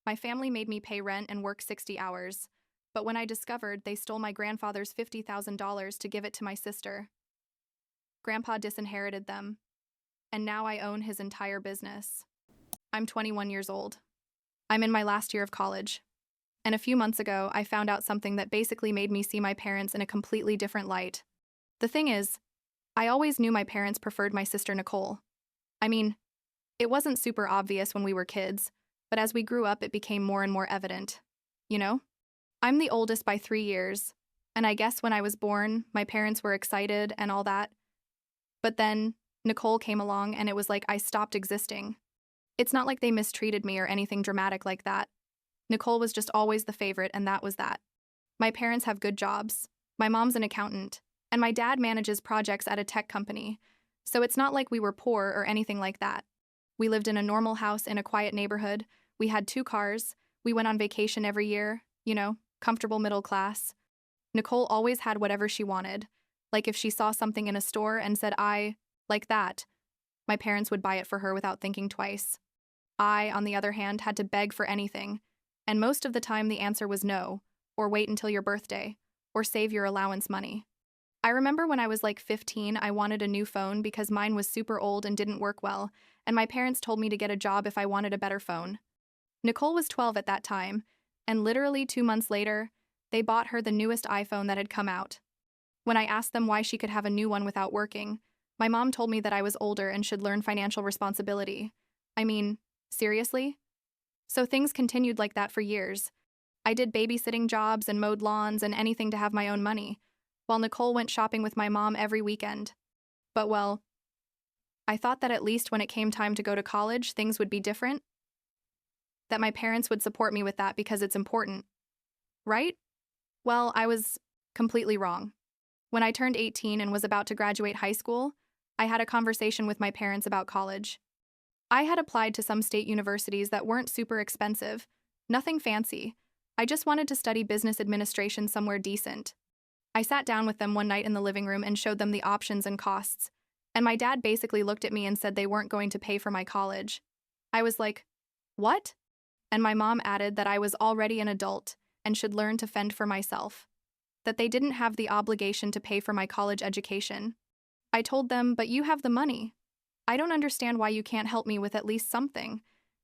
My family made me pay rent and work 60 hours. But when I discovered they stole my grandfather's $50,000 to give it to my sister, Grandpa disinherited them, and now I own his entire business. I'm 21 years old. I'm in my last year of college. And a few months ago, I found out something that basically made me see my parents in a completely different light. The thing is, I always knew my parents preferred my sister Nicole. I mean, it wasn't super obvious when we were kids, but as we grew up, it became more and more evident. You know? I'm the oldest by 3 years, and I guess when I was born, my parents were excited and all that. But then, Nicole came along and it was like I stopped existing. It's not like they mistreated me or anything dramatic like that. Nicole was just always the favorite, and that was that. My parents have good jobs. My mom's an accountant, and my dad manages projects at a tech company, so it's not like we were poor or anything like that. We lived in a normal house in a quiet neighborhood, we had 2 cars, we went on vacation every year, comfortable middle class. Nicole always had whatever she wanted. Like if she saw something in a store and said, "I like that," my parents would buy it for her without thinking twice. I, on the other hand, had to beg for anything, and most of the time the answer was no, or wait until your birthday, or save your allowance money. I remember when I was like 15, I wanted a new phone because mine was super old and didn't work well, and my parents told me to get a job if I wanted a better phone. Nicole was 12 at that time, and literally 2 months later, they bought her the newest iPhone that had come out. When I asked them why she could have a new one without working, my mom told me that I was older and should learn financial responsibility. I mean, seriously? So things continued like that for years. I did babysitting jobs and mowed lawns and anything to have my own money, while Nicole went shopping with my mom every weekend. But well, I thought that at least when it came time to go to college, things would be different. That my parents would support me with that because it's important. Right? Well, I was completely wrong. When I turned 18 and was about to graduate high school, I had a conversation with my parents about college. I had applied to some state universities that weren't super expensive, nothing fancy. I just wanted to study business administration somewhere decent. I sat down with them one night in the living room and showed them the options and costs, and my dad basically looked at me and said they weren't going to pay for my college. I was like, "What?" And my mom added that I was already an adult and should learn to fend for myself, that they didn't have the obligation to pay for my college education. I told them, "But you have the money. I don't understand why you can't help me with at least something."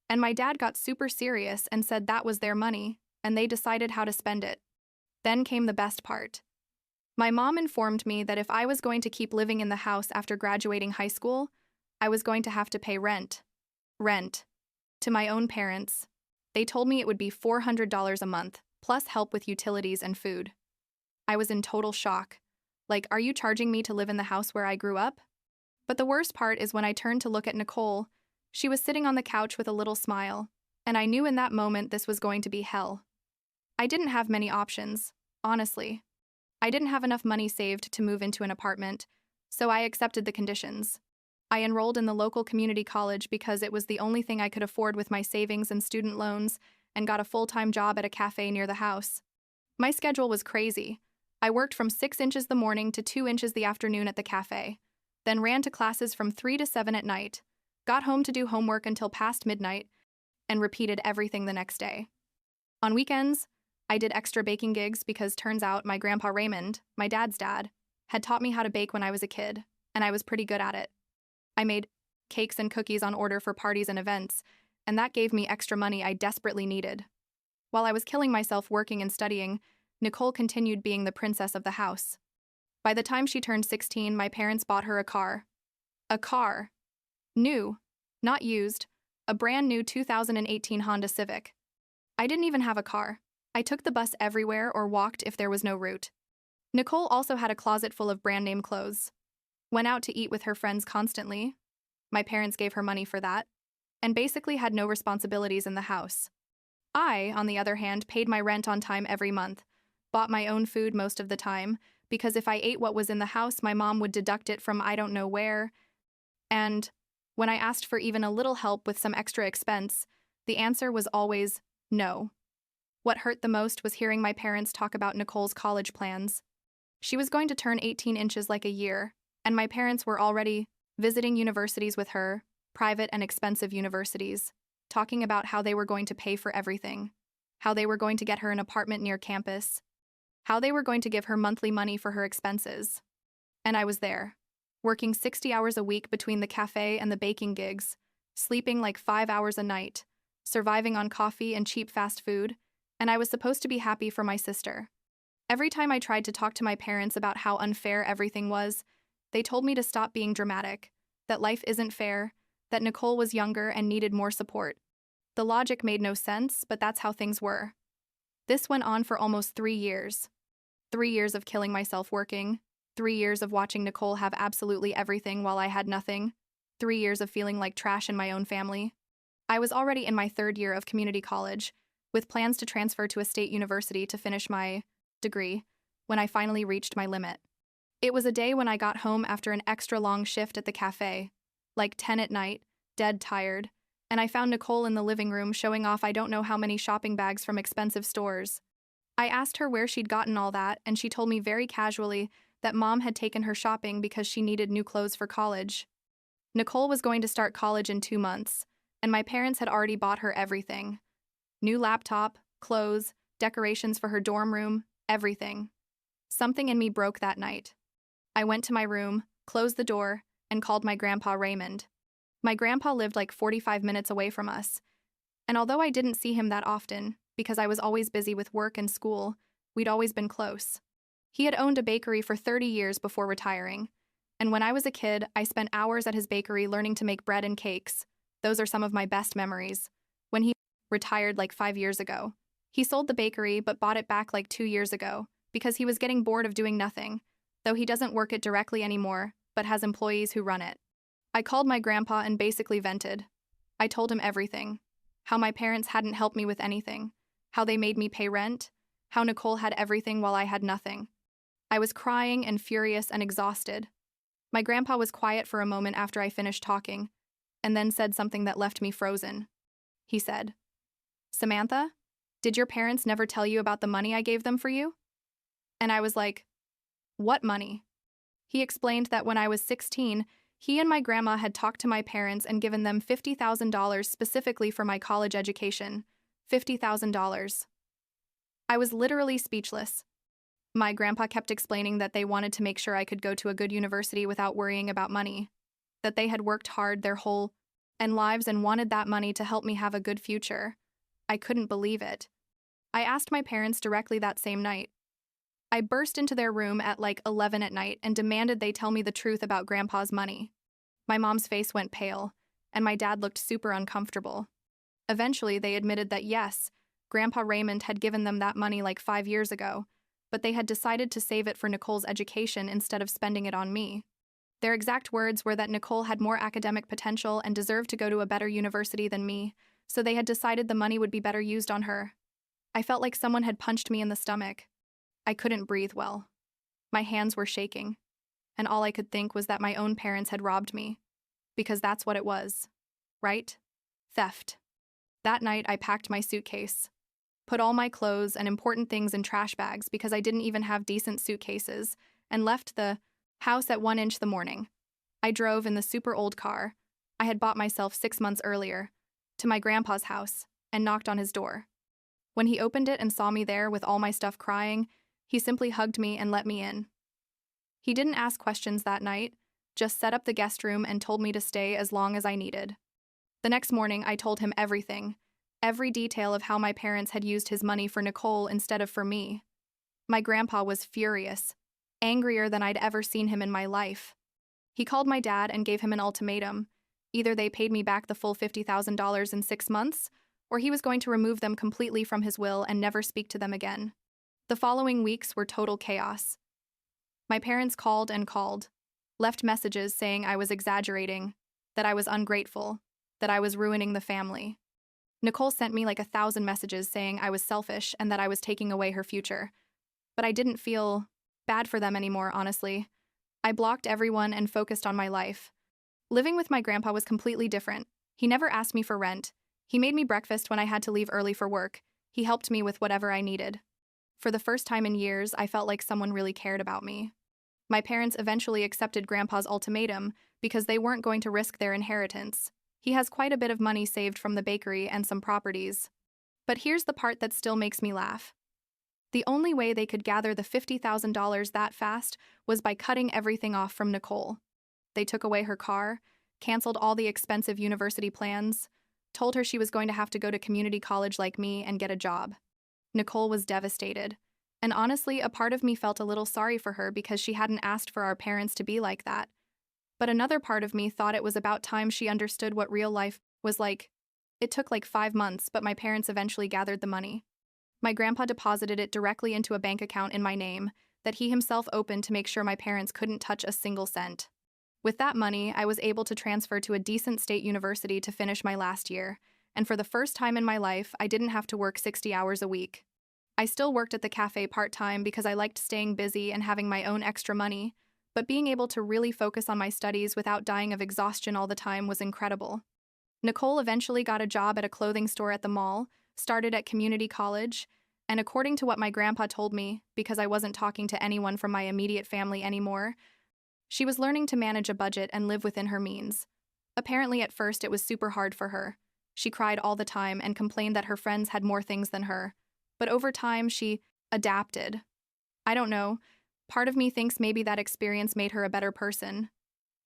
And my dad got super serious and said that was their money, and they decided how to spend it. Then came the best part. My mom informed me that if I was going to keep living in the house after graduating high school, I was going to have to pay rent. Rent. To my own parents. They told me it would be $400 a month, plus help with utilities and food. I was in total shock. Like, are you charging me to live in the house where I grew up? But the worst part is when I turned to look at Nicole, she was sitting on the couch with a little smile, and I knew in that moment this was going to be hell. I didn't have many options, honestly. I didn't have enough money saved to move into an apartment, so I accepted the conditions. I enrolled in the local community college because it was the only thing I could afford with my savings and student loans, and got a full-time job at a cafe near the house. My schedule was crazy. I worked from 6 inches the morning to 2 inches the afternoon at the cafe, then ran to classes from 3 to 7 at night, got home to do homework until past midnight, and repeated everything the next day. On weekends, I did extra baking gigs because turns out my grandpa Raymond, my dad's dad, had taught me how to bake when I was a kid, and I was pretty good at it. I made cakes and cookies on order for parties and events, and that gave me extra money I desperately needed. While I was killing myself working and studying, Nicole continued being the princess of the house. By the time she turned 16, my parents bought her a car. A car. New. Not used. A brand new 2018 Honda Civic. I didn't even have a car. I took the bus everywhere or walked if there was no route. Nicole also had a closet full of brand name clothes. Went out to eat with her friends constantly. My parents gave her money for that. And basically had no responsibilities in the house. I, on the other hand, paid my rent on time every month, bought my own food most of the time, because if I ate what was in the house, my mom would deduct it from I don't know where. And when I asked for even a little help with some extra expense, the answer was always no. What hurt the most was hearing my parents talk about Nicole's college plans. She was going to turn 18 inches like a year, and my parents were already visiting universities with her, private and expensive universities. talking about how they were going to pay for everything, how they were going to get her an apartment near campus, how they were going to give her monthly money for her expenses. And I was there, working 60 hours a week between the cafe and the baking gigs, sleeping like 5 hours a night, surviving on coffee and cheap fast food, and I was supposed to be happy for my sister. Every time I tried to talk to my parents about how unfair everything was, they told me to stop being dramatic, that life isn't fair, that Nicole was younger and needed more support. The logic made no sense, but that's how things were. This went on for almost 3 years. 3 years of killing myself working, 3 years of watching Nicole have absolutely everything while I had nothing, 3 years of feeling like trash in my own family. I was already in my 3rd year of community college, with plans to transfer to a state university to finish my degree, when I finally reached my limit. It was a day when I got home after an extra long shift at the cafe, like 10 at night, dead tired, and I found Nicole in the living room showing off I don't know how many shopping bags from expensive stores. I asked her where she'd gotten all that, and she told me very casually that Mom had taken her shopping because she needed new clothes for college. Nicole was going to start college in 2 months, and my parents had already bought her everything. New laptop, clothes, decorations for her dorm room, everything. Something in me broke that night. I went to my room, closed the door, and called my grandpa Raymond. My grandpa lived like 45 minutes away from us, and although I didn't see him that often, because I was always busy with work and school, we'd always been close. He had owned a bakery for 30 years before retiring, and when I was a kid, I spent hours at his bakery learning to make bread and cakes. Those are some of my best memories. When he retired like 5 years ago, he sold the bakery but bought it back like 2 years ago because he was getting bored of doing nothing, though he doesn't work it directly anymore, but has employees who run it. I called my grandpa and basically vented. I told him everything. How my parents hadn't helped me with anything. How they made me pay rent. How Nicole had everything while I had nothing. I was crying and furious and exhausted. My grandpa was quiet for a moment after I finished talking, and then said something that left me frozen. He said, "Samantha, did your parents never tell you about the money I gave them for you?" And I was like, "What money?" He explained that when I was 16, he and my grandma had talked to my parents and given them $50,000 specifically for my college education. $50,000. I was literally speechless. My grandpa kept explaining that they wanted to make sure I could go to a good university without worrying about money, that they had worked hard their whole lives and wanted that money to help me have a good future. I couldn't believe it. I asked my parents directly that same night. I burst into their room at like 11 at night and demanded they tell me the truth about Grandpa's money. My mom's face went pale, and my dad looked super uncomfortable. Eventually, they admitted that yes, Grandpa Raymond had given them that money like 5 years ago, but they had decided to save it for Nicole's education instead of spending it on me. Their exact words were that Nicole had more academic potential and deserved to go to a better university than me, so they had decided the money would be better used on her. I felt like someone had punched me in the stomach. I couldn't breathe well. My hands were shaking, and all I could think was that my own parents had robbed me. Because that's what it was. Right? Theft. That night, I packed my suitcase, put all my clothes and important things in trash bags because I didn't even have decent suitcases, and left the house at 1 inch the morning. I drove in the super old car I had bought myself 6 months earlier to my grandpa's house and knocked on his door. When he opened it and saw me there with all my stuff crying, he simply hugged me and let me in. He didn't ask questions that night, just set up the guest room and told me to stay as long as I needed. The next morning, I told him everything, every detail of how my parents had used his money for Nicole instead of for me. My grandpa was furious, angrier than I'd ever seen him in my life. He called my dad and gave him an ultimatum. Either they paid me back the full $50,000 in 6 months, or he was going to remove them completely from his will and never speak to them again. The following weeks were total chaos. My parents called and called, left messages saying I was exaggerating, that I was ungrateful, that I was ruining the family. Nicole sent me like 1,000 messages saying I was selfish and that I was taking away her future. But I didn't feel bad for them anymore, honestly. I blocked everyone and focused on my life. Living with my grandpa was completely different. He never asked me for rent. He made me breakfast when I had to leave early for work. He helped me with whatever I needed. For the first time in years, I felt like someone really cared about me. My parents eventually accepted Grandpa's ultimatum because they weren't going to risk their inheritance. He has quite a bit of money saved from the bakery and some properties. But here's the part that still makes me laugh. The only way they could gather the $50,000 that fast was by cutting everything off from Nicole. They took away her car, canceled all the expensive university plans, told her she was going to have to go to community college like me and get a job. Nicole was devastated. And honestly, a part of me felt a little sorry for her because she hadn't asked for our parents to be like that. But another part of me thought it was about time she understood what real life was like. It took like 5 months, but my parents eventually gathered the money. My grandpa deposited it directly into a bank account in my name that he himself opened to make sure my parents couldn't touch a single cent. With that money, I was able to transfer to a decent state university to finish my last year, and for the first time in my life, I didn't have to work 60 hours a week. I still worked at the cafe part-time because I liked staying busy and having my own extra money, but being able to really focus on my studies without dying of exhaustion all the time was incredible. Nicole eventually got a job at a clothing store at the mall, started at community college, and according to what my grandpa told me, because I wasn't talking to anyone from my immediate family anymore, she was learning to manage a budget and live within her means. Apparently at first it was super hard for her. She cried all the time and complained that her friends had more things than her. But over time she adapted. I don't know. Part of me thinks maybe that experience made her a better person.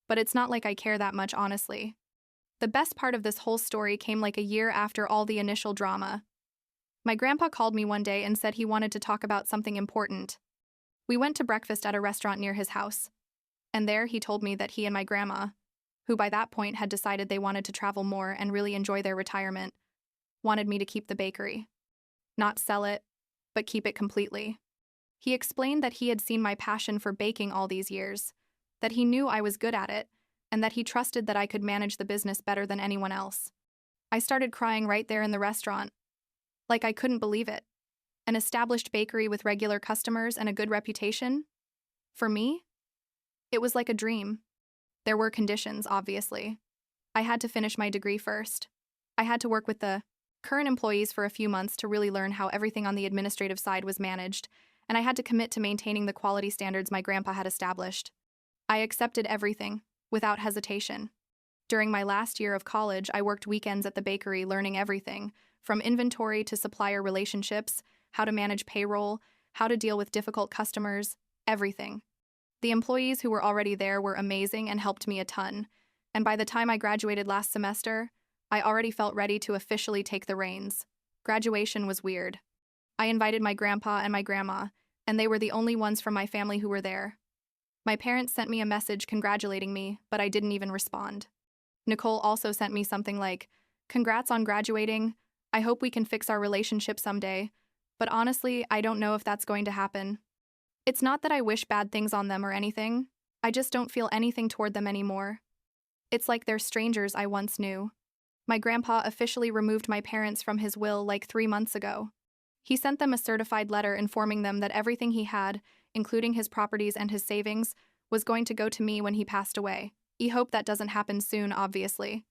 But it's not like I care that much, honestly. The best part of this whole story came like a year after all the initial drama. My grandpa called me one day and said he wanted to talk about something important. We went to breakfast at a restaurant near his house. And there he told me that he and my grandma, who by that point had decided they wanted to travel more and really enjoy their retirement, wanted me to keep the bakery. Not sell it, but keep it completely. He explained that he had seen my passion for baking all these years, that he knew I was good at it, and that he trusted that I could manage the business better than anyone else. I started crying right there in the restaurant. Like I couldn't believe it. An established bakery with regular customers and a good reputation? For me? It was like a dream. There were conditions, obviously. I had to finish my degree first. I had to work with the current employees for a few months to really learn how everything on the administrative side was managed, and I had to commit to maintaining the quality standards my grandpa had established. I accepted everything, without hesitation. During my last year of college, I worked weekends at the bakery learning everything, from inventory to supplier relationships, how to manage payroll, how to deal with difficult customers, everything. The employees who were already there were amazing and helped me a ton, and by the time I graduated last semester, I already felt ready to officially take the reins. Graduation was weird. I invited my grandpa and my grandma, and they were the only ones from my family who were there. My parents sent me a message congratulating me, but I didn't even respond. Nicole also sent me something like, "Congrats on graduating. I hope we can fix our relationship someday, but honestly, I don't know if that's going to happen." It's not that I wish bad things on them or anything. I just don't feel anything toward them anymore. It's like they're strangers I once knew. My grandpa officially removed my parents from his will like 3 months ago. He sent them a certified letter informing them that everything he had, including his properties and his savings, was going to go to me when he passed away. He hoped that doesn't happen soon, obviously.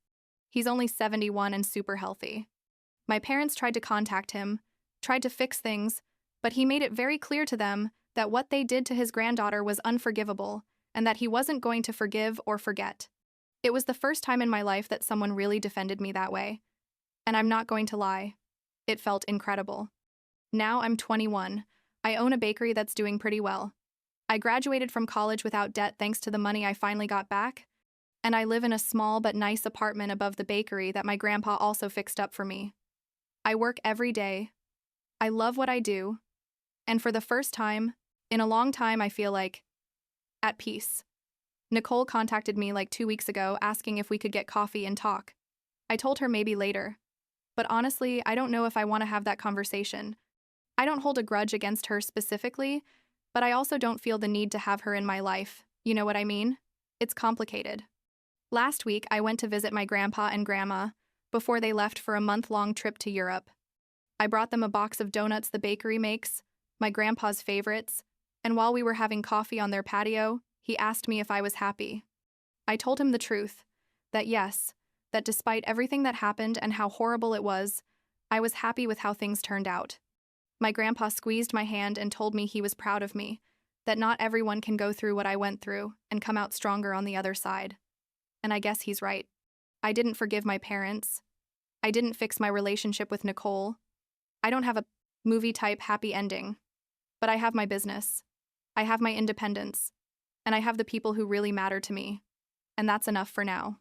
He's only 71 and super healthy. My parents tried to contact him, tried to fix things, but he made it very clear to them that what they did to his granddaughter was unforgivable, and that he wasn't going to forgive or forget. It was the first time in my life that someone really defended me that way. And I'm not going to lie. It felt incredible. Now I'm 21. I own a bakery that's doing pretty well. I graduated from college without debt thanks to the money I finally got back, and I live in a small but nice apartment above the bakery that my grandpa also fixed up for me. I work every day. I love what I do, and for the first time, in a long time, I feel like at peace. Nicole contacted me like 2 weeks ago asking if we could get coffee and talk. I told her maybe later. But honestly, I don't know if I want to have that conversation. I don't hold a grudge against her specifically, but I also don't feel the need to have her in my life. You know what I mean? It's complicated. Last week, I went to visit my grandpa and grandma before they left for a month-long trip to Europe. I brought them a box of donuts the bakery makes, my grandpa's favorites, and while we were having coffee on their patio, he asked me if I was happy. I told him the truth, that yes, that despite everything that happened and how horrible it was, I was happy with how things turned out. My grandpa squeezed my hand and told me he was proud of me, that not everyone can go through what I went through and come out stronger on the other side. And I guess he's right. I didn't forgive my parents. I didn't fix my relationship with Nicole. I don't have a movie type happy ending. But I have my business. I have my independence. And I have the people who really matter to me. And that's enough for now.